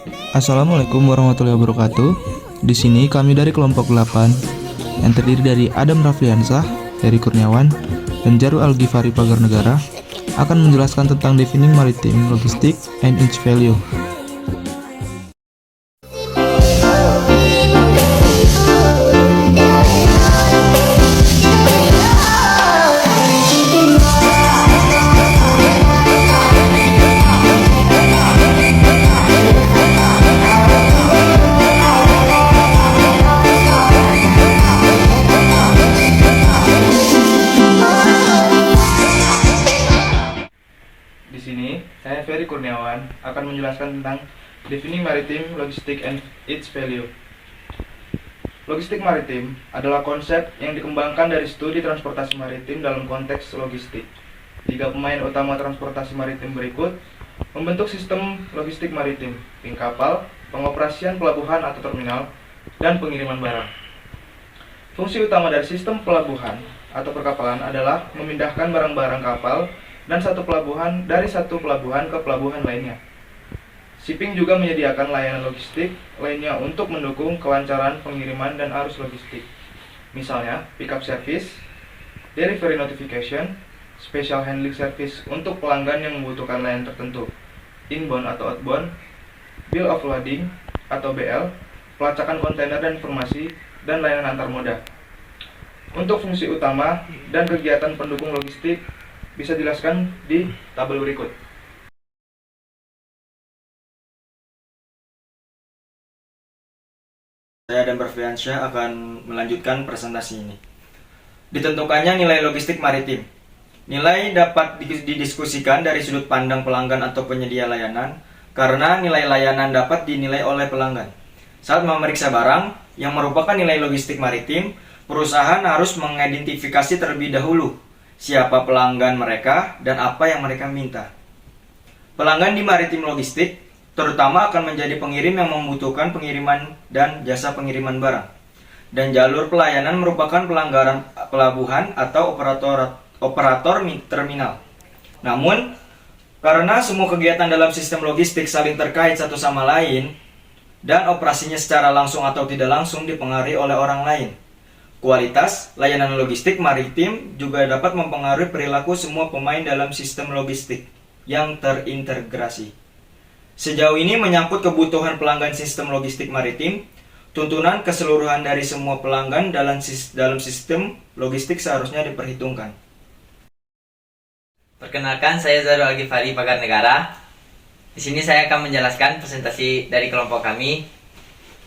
Assalamualaikum warahmatullahi wabarakatuh. Di sini kami dari kelompok 8 yang terdiri dari Adam Rafliansah, Heri Kurniawan, dan Jarul Al-Ghifari Pagarnegara akan menjelaskan tentang defining maritime logistik and its value. Di sini, saya Ferry Kurniawan akan menjelaskan tentang defining maritime logistic and its value. Logistik maritim adalah konsep yang dikembangkan dari studi transportasi maritim dalam konteks logistik. Tiga pemain utama transportasi maritim berikut membentuk sistem logistik maritim: ping kapal, pengoperasian pelabuhan atau terminal, dan pengiriman barang. Fungsi utama dari sistem pelabuhan atau perkapalan adalah memindahkan barang-barang kapal dan dari satu pelabuhan ke pelabuhan lainnya. Shipping juga menyediakan layanan logistik lainnya untuk mendukung kelancaran pengiriman dan arus logistik. Misalnya, pickup service, delivery notification, special handling service untuk pelanggan yang membutuhkan layanan tertentu, inbound atau outbound, bill of lading atau BL, pelacakan kontainer dan informasi, dan layanan antar moda. Untuk fungsi utama dan kegiatan pendukung logistik bisa dijelaskan di tabel berikut. Saya Adam Rafliansah akan melanjutkan presentasi ini. Ditentukannya nilai logistik maritim. Nilai dapat didiskusikan dari sudut pandang pelanggan atau penyedia layanan, karena nilai layanan dapat dinilai oleh pelanggan. Saat memeriksa barang yang merupakan nilai logistik maritim, perusahaan harus mengidentifikasi terlebih dahulu siapa pelanggan mereka dan apa yang mereka minta. Pelanggan di maritim logistik terutama akan menjadi pengirim yang membutuhkan pengiriman dan jasa pengiriman barang. Dan jalur pelayanan merupakan pelanggaran pelabuhan atau operator terminal. Namun, karena semua kegiatan dalam sistem logistik saling terkait satu sama lain, dan operasinya secara langsung atau tidak langsung dipengaruhi oleh orang lain, kualitas layanan logistik maritim juga dapat mempengaruhi perilaku semua pemain dalam sistem logistik yang terintegrasi. Sejauh ini menyangkut kebutuhan pelanggan sistem logistik maritim, tuntunan keseluruhan dari semua pelanggan dalam sistem logistik seharusnya diperhitungkan. Perkenalkan, saya Jarul Al-Ghifari Pagarnegara. Di sini saya akan menjelaskan presentasi dari kelompok kami.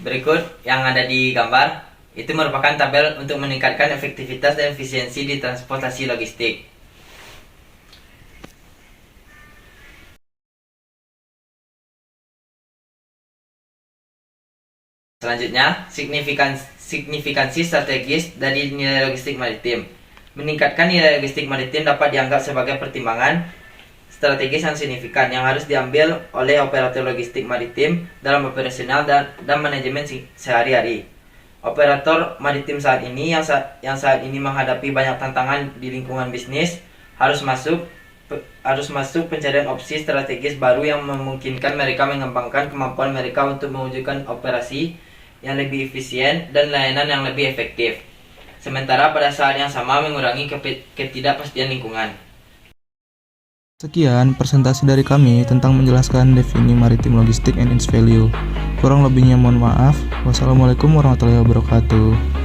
Berikut yang ada di gambar, itu merupakan tabel untuk meningkatkan efektivitas dan efisiensi di transportasi logistik. Selanjutnya, signifikansi strategis dari nilai logistik maritim. Meningkatkan nilai logistik maritim dapat dianggap sebagai pertimbangan strategis yang signifikan yang harus diambil oleh operator logistik maritim dalam operasional dan manajemen sehari-hari. Operator maritim saat ini yang saat ini menghadapi banyak tantangan di lingkungan bisnis harus masuk pencarian opsi strategis baru yang memungkinkan mereka mengembangkan kemampuan mereka untuk mewujudkan operasi yang lebih efisien dan layanan yang lebih efektif, sementara pada saat yang sama mengurangi ketidakpastian lingkungan. Sekian presentasi dari kami tentang menjelaskan defining maritime logistic and its value. Kurang lebihnya mohon maaf. Wassalamualaikum warahmatullahi wabarakatuh.